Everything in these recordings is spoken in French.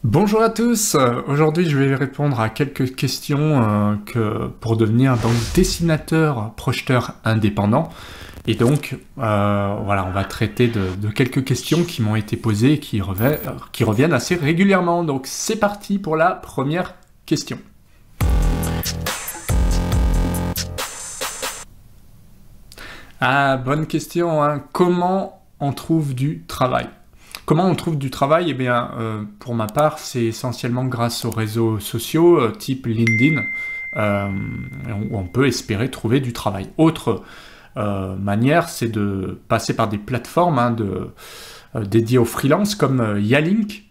Bonjour à tous, aujourd'hui je vais répondre à quelques questions pour devenir donc dessinateur projeteur indépendant. Et donc voilà, on va traiter de quelques questions qui m'ont été posées et qui reviennent assez régulièrement. Donc c'est parti pour la première question. Ah, bonne question, hein. Comment on trouve du travail? Comment on trouve du travail? Eh bien, pour ma part, c'est essentiellement grâce aux réseaux sociaux type LinkedIn, où on peut espérer trouver du travail. Autre manière, c'est de passer par des plateformes dédiées aux freelance comme Yalink,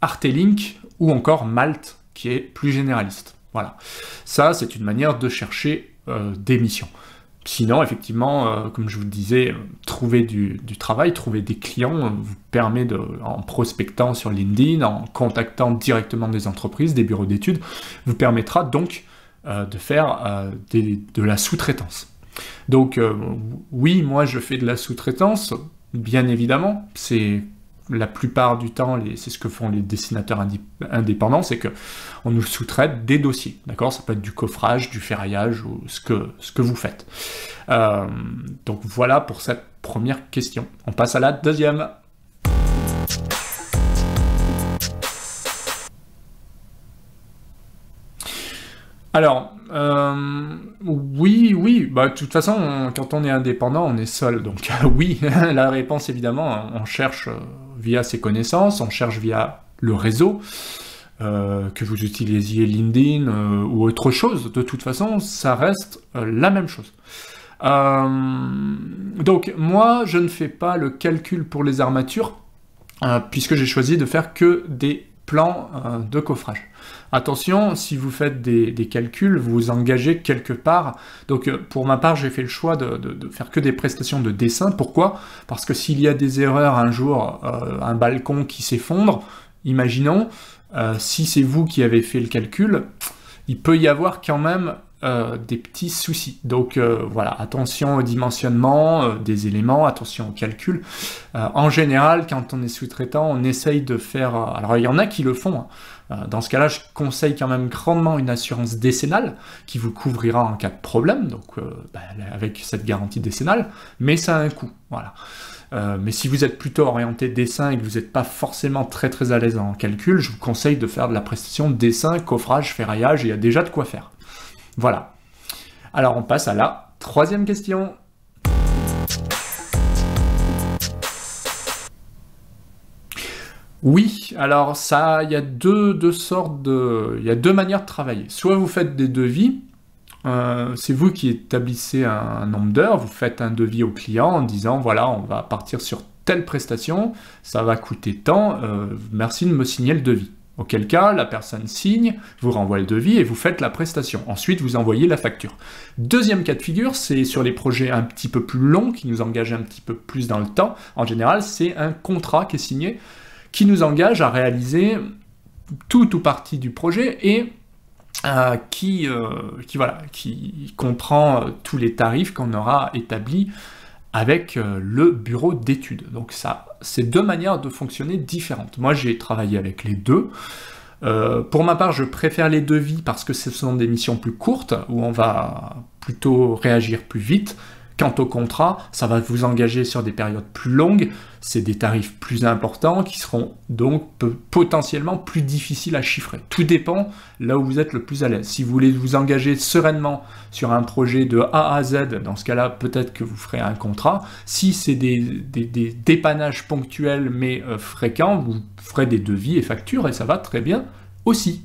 Artelink ou encore Malte, qui est plus généraliste. Voilà. Ça, c'est une manière de chercher des missions. Sinon, effectivement, comme je vous le disais, trouver du travail, trouver des clients vous permet, en prospectant sur LinkedIn, en contactant directement des entreprises, des bureaux d'études, vous permettra donc de faire de la sous-traitance. Donc oui, moi je fais de la sous-traitance, bien évidemment, c'est la plupart du temps, c'est ce que font les dessinateurs indépendants, c'est qu'on nous sous-traite des dossiers, d'accord? Ça peut être du coffrage, du ferraillage, ou ce que vous faites. Donc voilà pour cette première question. On passe à la deuxième. Alors, oui, bah, de toute façon, quand on est indépendant, on est seul, donc oui, la réponse évidemment, on cherche via ses connaissances, on cherche via le réseau, que vous utilisiez LinkedIn ou autre chose, de toute façon, ça reste la même chose. Donc, moi, je ne fais pas le calcul pour les armatures, puisque j'ai choisi de faire que des plans de coffrage. Attention, si vous faites des calculs, vous vous engagez quelque part. Donc pour ma part, j'ai fait le choix de faire que des prestations de dessin. Pourquoi? Parce que s'il y a des erreurs un jour, un balcon qui s'effondre, imaginons, si c'est vous qui avez fait le calcul, il peut y avoir quand même des petits soucis. Donc voilà, attention au dimensionnement des éléments, attention au calcul. En général, quand on est sous-traitant, on essaye de faire... alors il y en a qui le font, hein. Dans ce cas-là, je conseille quand même grandement une assurance décennale qui vous couvrira en cas de problème, donc avec cette garantie décennale, mais ça a un coût, voilà. Mais si vous êtes plutôt orienté dessin et que vous n'êtes pas forcément très à l'aise en calcul, je vous conseille de faire de la prestation dessin, coffrage, ferraillage, il y a déjà de quoi faire. Voilà. Alors on passe à la troisième question. Oui, alors ça, il y a deux manières de travailler. Soit vous faites des devis, c'est vous qui établissez un nombre d'heures, vous faites un devis au client en disant voilà, on va partir sur telle prestation, ça va coûter tant, merci de me signer le devis. Auquel cas, la personne signe, vous renvoie le devis et vous faites la prestation. Ensuite, vous envoyez la facture. Deuxième cas de figure, c'est sur les projets un petit peu plus longs, qui nous engagent un petit peu plus dans le temps. En général, c'est un contrat qui est signé, qui nous engage à réaliser tout ou partie du projet et qui comprend tous les tarifs qu'on aura établis avec le bureau d'études. Donc ça, c'est deux manières de fonctionner différentes. Moi, j'ai travaillé avec les deux. Pour ma part, je préfère les devis parce que ce sont des missions plus courtes, où on va plutôt réagir plus vite. Quant au contrat, ça va vous engager sur des périodes plus longues, c'est des tarifs plus importants qui seront donc potentiellement plus difficiles à chiffrer. Tout dépend là où vous êtes le plus à l'aise. Si vous voulez vous engager sereinement sur un projet de A à Z, dans ce cas-là, peut-être que vous ferez un contrat. Si c'est des dépannages ponctuels mais fréquents, vous ferez des devis et factures et ça va très bien aussi.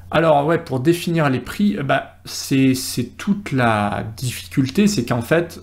Alors ouais, pour définir les prix, c'est toute la difficulté, c'est qu'en fait,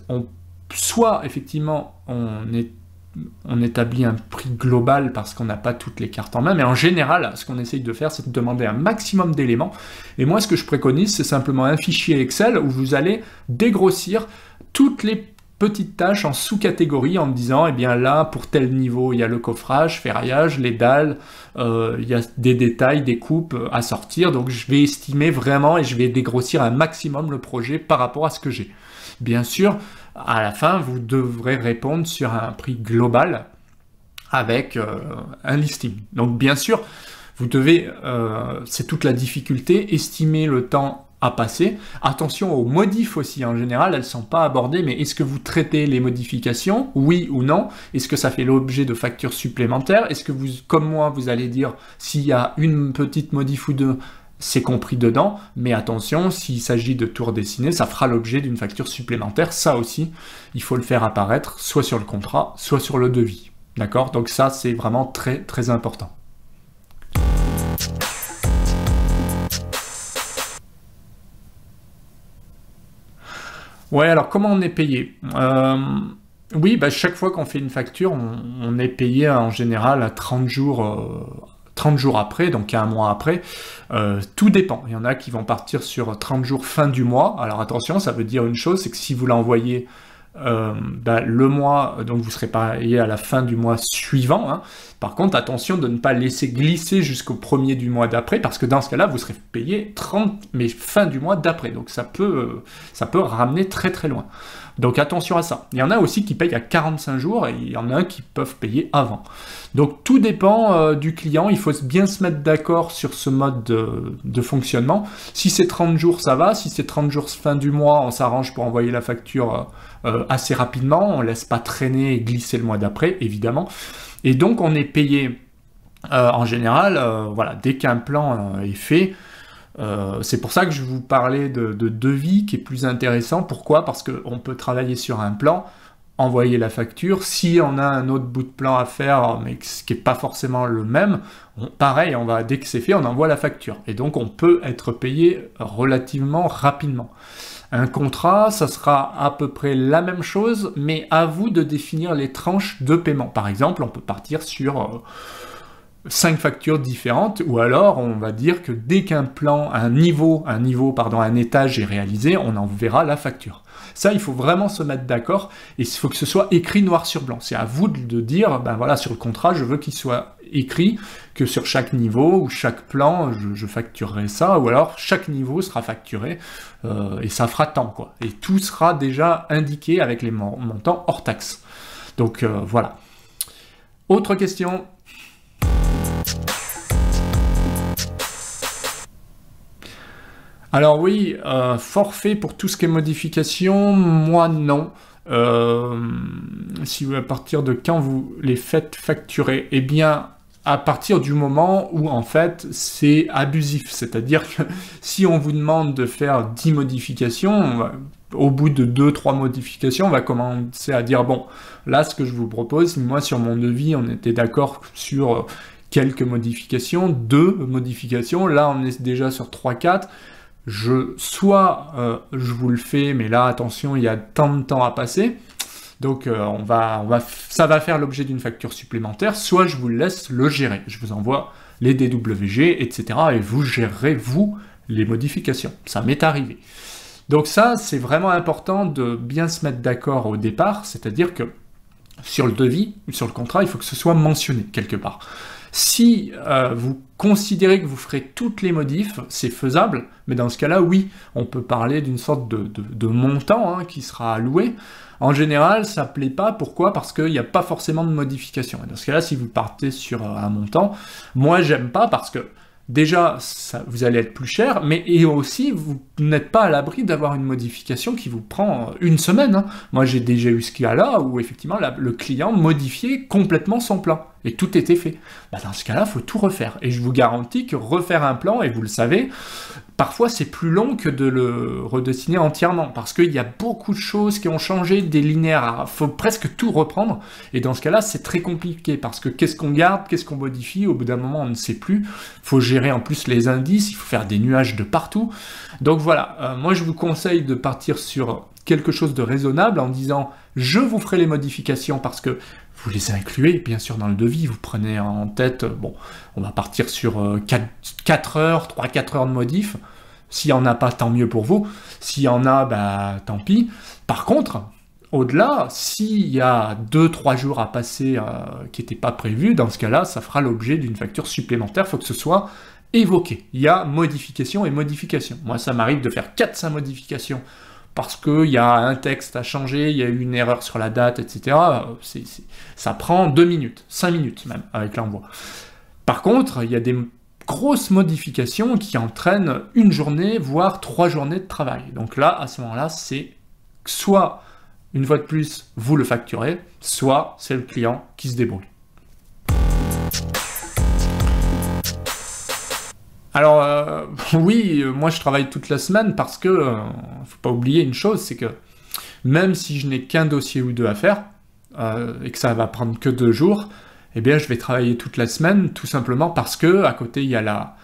soit effectivement on établit un prix global parce qu'on n'a pas toutes les cartes en main, mais en général, ce qu'on essaye de faire, c'est de demander un maximum d'éléments. Et moi, ce que je préconise, c'est simplement un fichier Excel où vous allez dégrossir toutes les petites tâches en sous-catégories en me disant, eh bien là, pour tel niveau, il y a le coffrage, ferraillage, les dalles, il y a des détails, des coupes à sortir, donc je vais estimer vraiment et je vais dégrossir un maximum le projet par rapport à ce que j'ai. Bien sûr, à la fin, vous devrez répondre sur un prix global avec un listing. Donc bien sûr, vous devez, c'est toute la difficulté, estimer le temps à passer. Attention aux modifs aussi, en général, elles ne sont pas abordées, mais est-ce que vous traitez les modifications, oui ou non? Est-ce que ça fait l'objet de factures supplémentaires? Est-ce que vous, comme moi, vous allez dire, s'il y a une petite modif ou deux, c'est compris dedans, mais attention, s'il s'agit de tours dessinés, ça fera l'objet d'une facture supplémentaire. Ça aussi, il faut le faire apparaître, soit sur le contrat, soit sur le devis. D'accord? Donc ça, c'est vraiment très, très important. Ouais, alors comment on est payé? Oui, bah, chaque fois qu'on fait une facture, on est payé en général à 30 jours après, donc un mois après. Tout dépend. Il y en a qui vont partir sur 30 jours fin du mois. Alors attention, ça veut dire une chose, c'est que si vous l'envoyez le mois, donc vous serez payé à la fin du mois suivant. Hein. Par contre, attention de ne pas laisser glisser jusqu'au premier du mois d'après, parce que dans ce cas-là, vous serez payé 30, mais fin du mois d'après. Donc ça peut ramener très très loin. Donc attention à ça. Il y en a aussi qui payent à 45 jours, et il y en a qui peuvent payer avant. Donc tout dépend du client, il faut bien se mettre d'accord sur ce mode de fonctionnement. Si c'est 30 jours, ça va. Si c'est 30 jours fin du mois, on s'arrange pour envoyer la facture assez rapidement, on ne laisse pas traîner et glisser le mois d'après, évidemment. Et donc on est payé en général, voilà, dès qu'un plan est fait. C'est pour ça que je vous parlais de devis qui est plus intéressant. Pourquoi? Parce qu'on peut travailler sur un plan, envoyer la facture. Si on a un autre bout de plan à faire, mais qui n'est pas forcément le même, pareil, dès que c'est fait, on envoie la facture. Et donc on peut être payé relativement rapidement. Un contrat, ça sera à peu près la même chose, mais à vous de définir les tranches de paiement. Par exemple, on peut partir sur 5 factures différentes, ou alors on va dire que dès qu'un plan, un étage est réalisé, on enverra la facture. Ça, il faut vraiment se mettre d'accord, et il faut que ce soit écrit noir sur blanc. C'est à vous de dire, ben voilà, sur le contrat, je veux qu'il soit écrit que sur chaque niveau ou chaque plan, je facturerai ça, ou alors chaque niveau sera facturé, et ça fera tant, quoi. Et tout sera déjà indiqué avec les montants hors taxe. Donc voilà. Autre question? Alors oui, forfait pour tout ce qui est modification, moi non. Si vous, à partir de quand vous les faites facturer? Eh bien, à partir du moment où, en fait, c'est abusif. C'est-à-dire que si on vous demande de faire 10 modifications, au bout de 2-3 modifications, on va commencer à dire, bon, là, ce que je vous propose, moi, sur mon devis, on était d'accord sur quelques modifications, 2 modifications, là, on est déjà sur 3-4, soit je vous le fais, mais là, attention, il y a tant de temps à passer, donc ça va faire l'objet d'une facture supplémentaire, soit je vous laisse le gérer. Je vous envoie les DWG, etc. et vous gérerez, vous, les modifications. Ça m'est arrivé. Donc ça, c'est vraiment important de bien se mettre d'accord au départ, c'est-à-dire que sur le devis, sur le contrat, il faut que ce soit mentionné quelque part. Si vous considérez que vous ferez toutes les modifs, c'est faisable, mais dans ce cas-là, oui, on peut parler d'une sorte de montant qui sera alloué. En général, ça ne plaît pas. Pourquoi? Parce qu'il n'y a pas forcément de modification. Et dans ce cas-là, si vous partez sur un montant, moi, j'aime pas parce que déjà, vous allez être plus cher, mais et aussi, vous n'êtes pas à l'abri d'avoir une modification qui vous prend une semaine. Hein. Moi, j'ai déjà eu ce cas-là où, effectivement, le client modifiait complètement son plan. Et tout était fait. Bah, dans ce cas-là, il faut tout refaire. Et je vous garantis que refaire un plan, et vous le savez, parfois c'est plus long que de le redessiner entièrement, parce qu'il y a beaucoup de choses qui ont changé, des linéaires, il faut presque tout reprendre, et dans ce cas-là, c'est très compliqué, parce que qu'est-ce qu'on garde, qu'est-ce qu'on modifie, au bout d'un moment, on ne sait plus, il faut gérer en plus les indices, il faut faire des nuages de partout. Donc voilà, moi je vous conseille de partir sur quelque chose de raisonnable en disant « je vous ferai les modifications » parce que vous les incluez, bien sûr, dans le devis, vous prenez en tête, bon, on va partir sur 4 heures, 3-4 heures de modif. S'il n'y en a pas, tant mieux pour vous. S'il y en a, bah, tant pis. Par contre, au-delà, s'il y a 2-3 jours à passer qui n'étaient pas prévus, dans ce cas-là, ça fera l'objet d'une facture supplémentaire. Il faut que ce soit évoqué. Il y a modification et modification. Moi, ça m'arrive de faire 4-5 modifications parce qu'il y a un texte à changer, il y a eu une erreur sur la date, etc. Ça prend 2 minutes, 5 minutes même, avec l'envoi. Par contre, il y a des grosses modifications qui entraînent 1 journée, voire 3 journées de travail. Donc là, à ce moment-là, c'est soit, une fois de plus, vous le facturez, soit c'est le client qui se débrouille. Alors, oui, moi je travaille toute la semaine parce que, faut pas oublier une chose, c'est que même si je n'ai qu'un dossier ou 2 à faire, et que ça va prendre que 2 jours, eh bien je vais travailler toute la semaine, tout simplement parce que à côté il y a la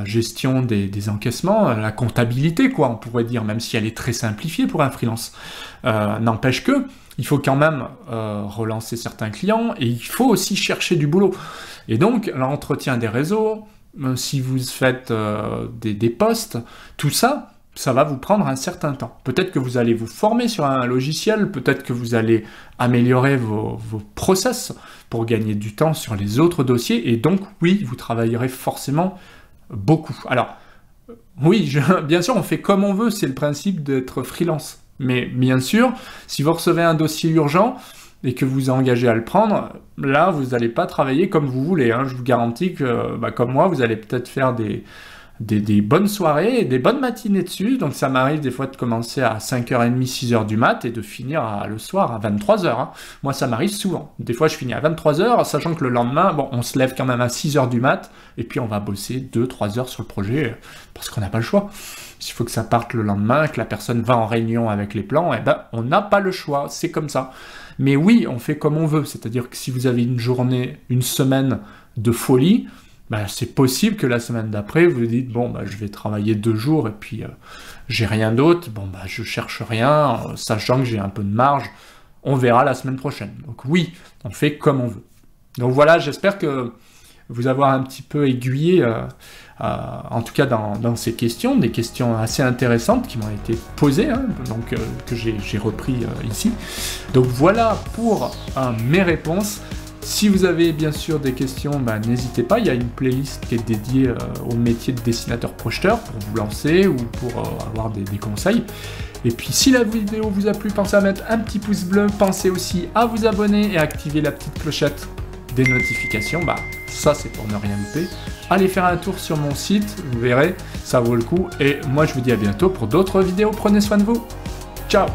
gestion des encaissements, la comptabilité, quoi, on pourrait dire, même si elle est très simplifiée pour un freelance. N'empêche que, il faut quand même relancer certains clients, et il faut aussi chercher du boulot. Et donc, l'entretien des réseaux, si vous faites des posts, tout ça, ça va vous prendre un certain temps. Peut-être que vous allez vous former sur un logiciel, peut-être que vous allez améliorer vos process pour gagner du temps sur les autres dossiers, et donc, oui, vous travaillerez forcément beaucoup. Alors, oui, bien sûr, on fait comme on veut, c'est le principe d'être freelance. Mais bien sûr, si vous recevez un dossier urgent et que vous vous engagez à le prendre, là, vous n'allez pas travailler comme vous voulez. Hein. Je vous garantis que, comme moi, vous allez peut-être faire des bonnes soirées, des bonnes matinées dessus. Donc ça m'arrive des fois de commencer à 5h30, 6h du mat et de finir le soir à 23h. Hein. Moi, ça m'arrive souvent. Des fois, je finis à 23h, sachant que le lendemain, bon, on se lève quand même à 6h du mat et puis on va bosser 2-3 heures sur le projet parce qu'on n'a pas le choix. S'il faut que ça parte le lendemain, que la personne va en réunion avec les plans, eh ben, on n'a pas le choix. C'est comme ça. Mais oui, on fait comme on veut. C'est-à-dire que si vous avez une journée, une semaine de folie, c'est possible que la semaine d'après, vous vous dites, bon, je vais travailler 2 jours et puis j'ai rien d'autre. Bon, je cherche rien, sachant que j'ai un peu de marge. On verra la semaine prochaine. Donc oui, on fait comme on veut. Donc voilà, j'espère que vous avoir un petit peu aiguillé, en tout cas dans ces questions, des questions assez intéressantes qui m'ont été posées, hein, donc que j'ai repris ici. Donc voilà pour mes réponses. Si vous avez bien sûr des questions, n'hésitez pas, il y a une playlist qui est dédiée au métier de dessinateur-projeteur pour vous lancer ou pour avoir des conseils. Et puis si la vidéo vous a plu, pensez à mettre un petit pouce bleu, pensez aussi à vous abonner et à activer la petite clochette des notifications, ça c'est pour ne rien louper. Allez faire un tour sur mon site, vous verrez, ça vaut le coup. Et moi je vous dis à bientôt pour d'autres vidéos, prenez soin de vous, ciao.